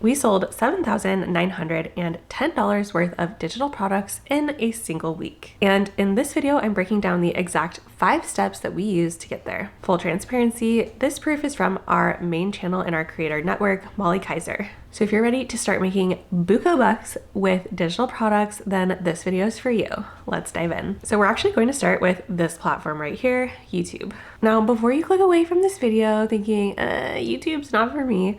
We sold $7,910 worth of digital products in a single week. And in this video, I'm breaking down the exact 5 steps that we use to get there. Full transparency, this proof is from our main channel in our creator network, Molly Kaiser. So if you're ready to start making buco bucks with digital products, then this video is for you. Let's dive in. So we're actually going to start with this platform right here, YouTube. Now, before you click away from this video thinking, YouTube's not for me,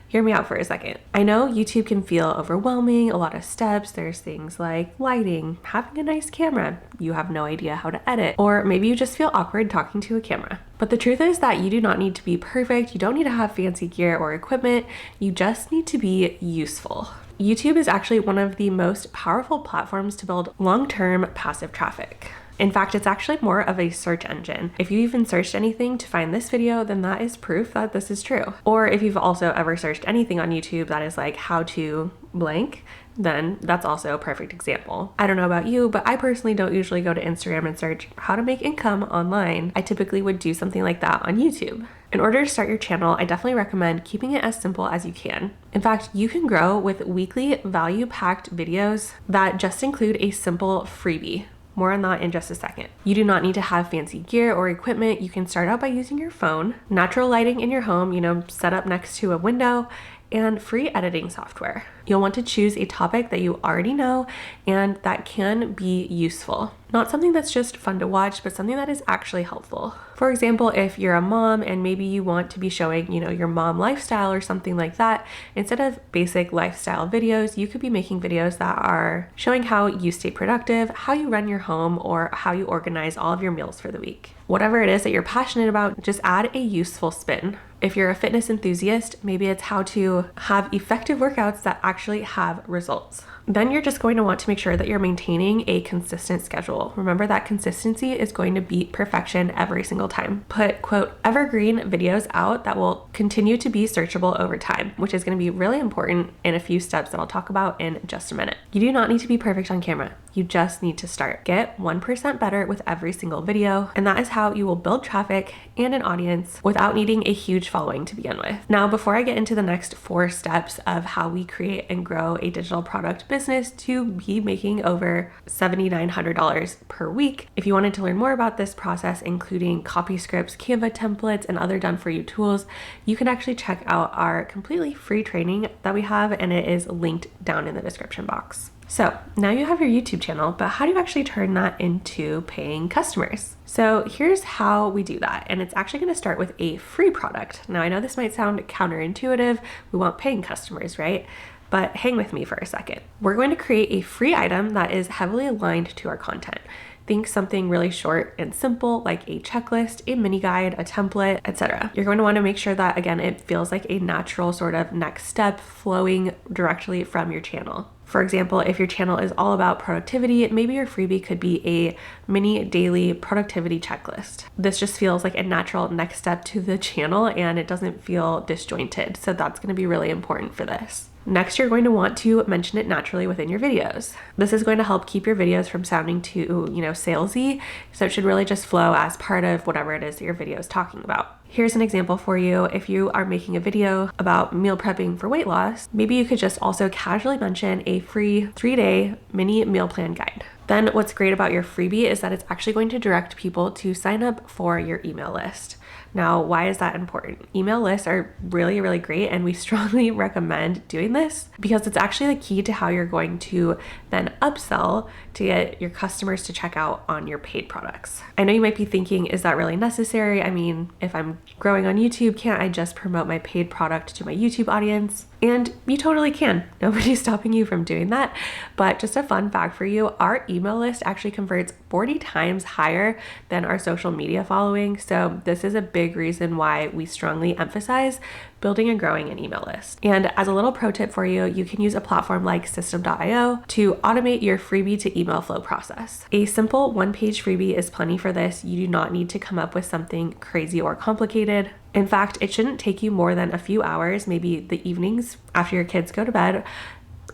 hear me out for a second. I know YouTube can feel overwhelming, a lot of steps. There's things like lighting, having a nice camera. You have no idea how to edit, or maybe you just feel awkward talking to a camera. But the truth is that you do not need to be perfect. You don't need to have fancy gear or equipment. You just need to be useful. YouTube is actually one of the most powerful platforms to build long-term passive traffic. In fact, it's actually more of a search engine. If you even searched anything to find this video, then that is proof that this is true. Or if you've also ever searched anything on YouTube that is like how to blank, then that's also a perfect example. I don't know about you, but I personally don't usually go to Instagram and search how to make income online. I typically would do something like that on YouTube. In order to start your channel, I definitely recommend keeping it as simple as you can. In fact, you can grow with weekly value-packed videos that just include a simple freebie. More on that in just a second. You do not need to have fancy gear or equipment. You can start out by using your phone, natural lighting in your home, set up next to a window, and free editing software. You'll want to choose a topic that you already know and that can be useful. Not something that's just fun to watch, but something that is actually helpful. For example, if you're a mom and maybe you want to be showing, your mom lifestyle or something like that, instead of basic lifestyle videos, you could be making videos that are showing how you stay productive, how you run your home, or how you organize all of your meals for the week. Whatever it is that you're passionate about, just add a useful spin. If you're a fitness enthusiast, maybe it's how to have effective workouts that actually have results. Then you're just going to want to make sure that you're maintaining a consistent schedule. Remember that consistency is going to beat perfection every single time. Put, quote, evergreen videos out that will continue to be searchable over time, which is going to be really important in a few steps that I'll talk about in just a minute. You do not need to be perfect on camera. You just need to start. Get 1% better with every single video, and that is how you will build traffic and an audience without needing a huge following to begin with. Now, before I get into the next 4 steps of how we create and grow a digital product business to be making over $7,900 per week, if you wanted to learn more about this process, including copy scripts, Canva templates, and other done-for-you tools, you can actually check out our completely free training that we have, and it is linked down in the description box. So now you have your YouTube channel, but how do you actually turn that into paying customers? So here's how we do that. And it's actually going to start with a free product. Now I know this might sound counterintuitive. We want paying customers, right? But hang with me for a second. We're going to create a free item that is heavily aligned to our content. Think something really short and simple like a checklist, a mini guide, a template, etc. You're going to want to make sure that, again, it feels like a natural sort of next step flowing directly from your channel. For example, if your channel is all about productivity, maybe your freebie could be a mini daily productivity checklist. This just feels like a natural next step to the channel and it doesn't feel disjointed. So that's going to be really important for this. Next, you're going to want to mention it naturally within your videos. This is going to help keep your videos from sounding too, salesy. So it should really just flow as part of whatever it is that your video is talking about. Here's an example for you. If you are making a video about meal prepping for weight loss, maybe you could just also casually mention a free 3-day mini meal plan guide. Then what's great about your freebie is that it's actually going to direct people to sign up for your email list. Now, why is that important? Email lists are really, really great, and we strongly recommend doing this because it's actually the key to how you're going to then upsell to get your customers to check out on your paid products. I know you might be thinking, is that really necessary? I mean, if I'm growing on YouTube, can't I just promote my paid product to my YouTube audience? And you totally can. Nobody's stopping you from doing that. But just a fun fact for you, our email list actually converts 40 times higher than our social media following. So this is a big reason why we strongly emphasize building and growing an email list. And as a little pro tip for you, you can use a platform like System.io to automate your freebie to email flow process. A simple 1-page freebie is plenty for this. You do not need to come up with something crazy or complicated. In fact, it shouldn't take you more than a few hours, maybe the evenings after your kids go to bed,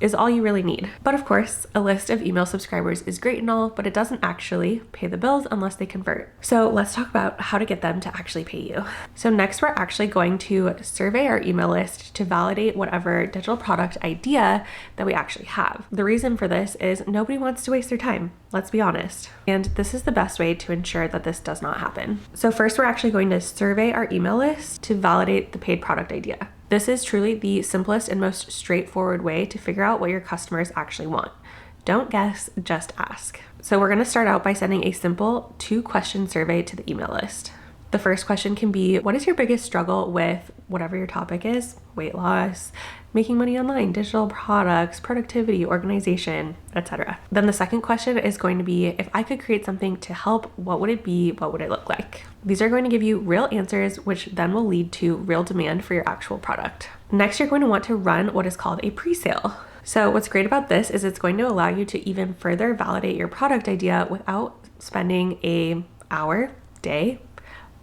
is all you really need. But of course, a list of email subscribers is great and all, but it doesn't actually pay the bills unless they convert. So let's talk about how to get them to actually pay you. So next, we're actually going to survey our email list to validate whatever digital product idea that we actually have. The reason for this is nobody wants to waste their time. Let's be honest. And this is the best way to ensure that this does not happen. So first, we're actually going to survey our email list to validate the paid product idea. This is truly the simplest and most straightforward way to figure out what your customers actually want. Don't guess, just ask. So we're going to start out by sending a simple 2-question survey to the email list. The first question can be, what is your biggest struggle with whatever your topic is? Weight loss, making money online, digital products, productivity, organization, etc. Then the second question is going to be, if I could create something to help, what would it be? What would it look like? These are going to give you real answers, which then will lead to real demand for your actual product. Next, you're going to want to run what is called a pre-sale. So what's great about this is it's going to allow you to even further validate your product idea without spending an hour, day,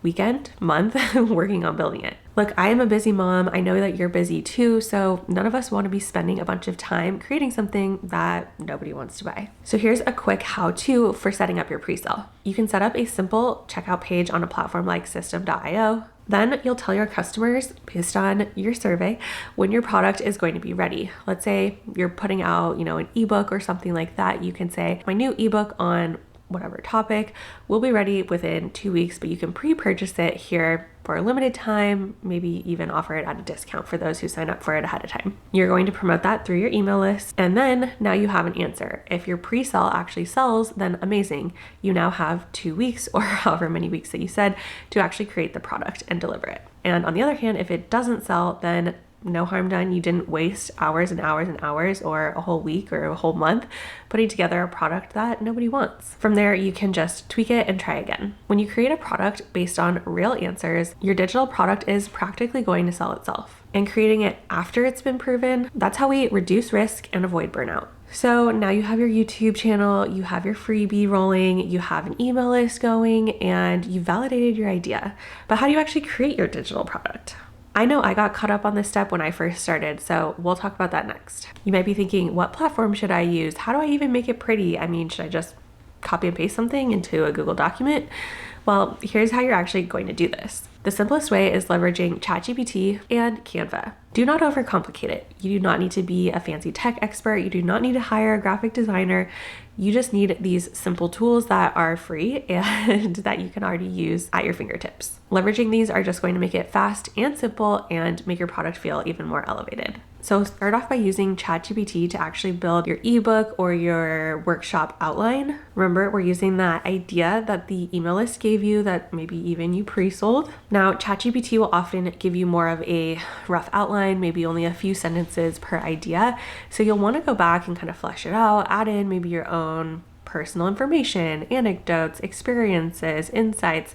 weekend, month working on building it. Look, I am a busy mom. I know that you're busy too, so none of us want to be spending a bunch of time creating something that nobody wants to buy. So here's a quick how-to for setting up your pre-sale. You can set up a simple checkout page on a platform like System.io. Then you'll tell your customers, based on your survey, when your product is going to be ready. Let's say you're putting out, an ebook or something like that. You can say, my new ebook on whatever topic will be ready within 2 weeks, but you can pre-purchase it here for a limited time, maybe even offer it at a discount for those who sign up for it ahead of time. You're going to promote that through your email list, and then now you have an answer. If your pre-sale actually sells, then amazing. You now have 2 weeks or however many weeks that you said to actually create the product and deliver it. And on the other hand, if it doesn't sell, then no harm done. You didn't waste hours and hours and hours or a whole week or a whole month putting together a product that nobody wants. From there, you can just tweak it and try again. When you create a product based on real answers, your digital product is practically going to sell itself. And creating it after it's been proven, that's how we reduce risk and avoid burnout. So now you have your YouTube channel, you have your freebie rolling, you have an email list going, and you validated your idea. But how do you actually create your digital product? I know I got caught up on this step when I first started, so we'll talk about that next. You might be thinking, what platform should I use? How do I even make it pretty? I mean, should I just copy and paste something into a Google document? Well, here's how you're actually going to do this. The simplest way is leveraging ChatGPT and Canva. Do not overcomplicate it. You do not need to be a fancy tech expert. You do not need to hire a graphic designer. You just need these simple tools that are free and that you can already use at your fingertips. Leveraging these are just going to make it fast and simple and make your product feel even more elevated. So start off by using ChatGPT to actually build your ebook or your workshop outline. Remember, we're using that idea that the email list gave you that maybe even you pre-sold. Now, ChatGPT will often give you more of a rough outline, maybe only a few sentences per idea. So you'll want to go back and kind of flesh it out, add in maybe your own personal information, anecdotes, experiences, insights,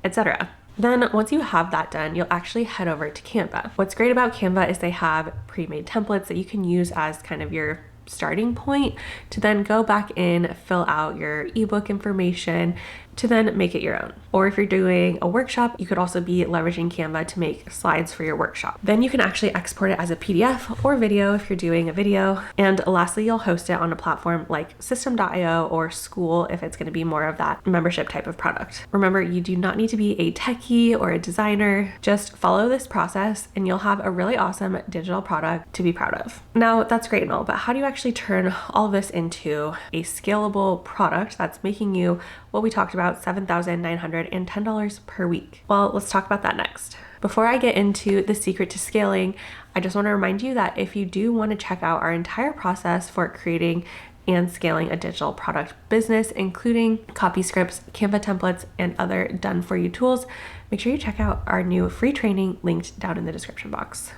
etc. Then once you have that done, you'll actually head over to Canva. What's great about Canva is they have pre-made templates that you can use as kind of your starting point to then go back in, fill out your ebook information to then make it your own. Or if you're doing a workshop, you could also be leveraging Canva to make slides for your workshop. Then you can actually export it as a PDF or video if you're doing a video. And lastly, you'll host it on a platform like System.io or School if it's going to be more of that membership type of product. Remember, you do not need to be a techie or a designer. Just follow this process and you'll have a really awesome digital product to be proud of. Now, that's great and all, but how do you actually turn all of this into a scalable product that's making you what we talked about, $7,910 per week? Well, let's talk about that next. Before I get into the secret to scaling, I just want to remind you that if you do want to check out our entire process for creating and scaling a digital product business, including copy scripts, Canva templates, and other done-for-you tools, make sure you check out our new free training linked down in the description box.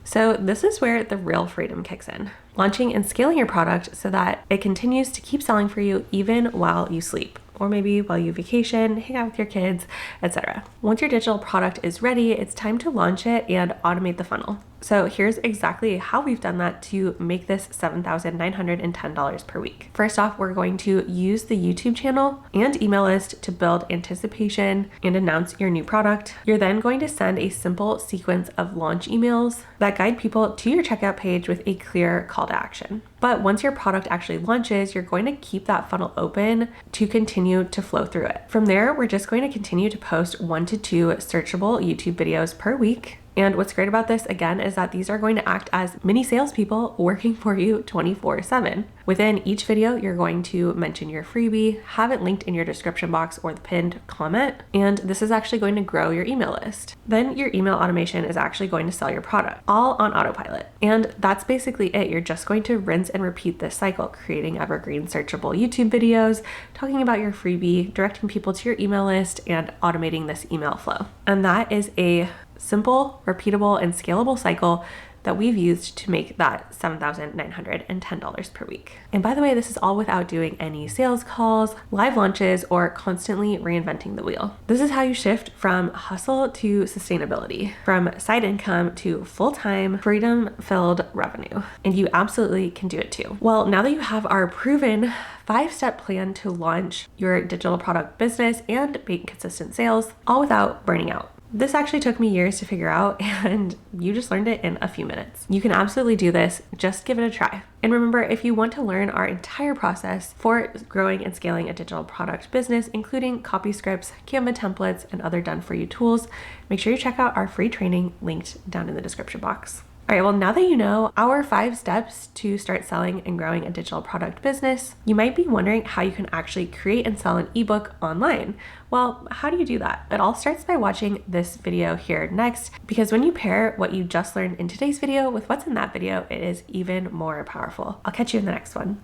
So this is where the real freedom kicks in. Launching and scaling your product so that it continues to keep selling for you even while you sleep, or maybe while you vacation, hang out with your kids, etc. Once your digital product is ready, it's time to launch it and automate the funnel. So here's exactly how we've done that to make this $7,910 per week. First off, we're going to use the YouTube channel and email list to build anticipation and announce your new product. You're then going to send a simple sequence of launch emails that guide people to your checkout page with a clear call to action. But once your product actually launches, you're going to keep that funnel open to continue to flow through it. From there, we're just going to continue to post 1 to 2 searchable YouTube videos per week. And what's great about this, again, is that these are going to act as mini salespeople working for you 24/7. Within each video, you're going to mention your freebie, have it linked in your description box or the pinned comment, and this is actually going to grow your email list. Then your email automation is actually going to sell your product, all on autopilot. And that's basically it. You're just going to rinse and repeat this cycle, creating evergreen searchable YouTube videos, talking about your freebie, directing people to your email list, and automating this email flow. And that is a simple, repeatable, and scalable cycle that we've used to make that $7,910 per week. And by the way, this is all without doing any sales calls, live launches, or constantly reinventing the wheel. This is how you shift from hustle to sustainability, from side income to full-time, freedom-filled revenue. And you absolutely can do it too. Well, now that you have our proven 5-step plan to launch your digital product business and make consistent sales, all without burning out. This actually took me years to figure out, and you just learned it in a few minutes. You can absolutely do this. Just give it a try. And remember, if you want to learn our entire process for growing and scaling a digital product business, including copy scripts, Canva templates, and other done-for-you tools, make sure you check out our free training linked down in the description box. All right, well, now that you know our 5 steps to start selling and growing a digital product business, you might be wondering how you can actually create and sell an ebook online. Well, how do you do that? It all starts by watching this video here next, because when you pair what you just learned in today's video with what's in that video, it is even more powerful. I'll catch you in the next one.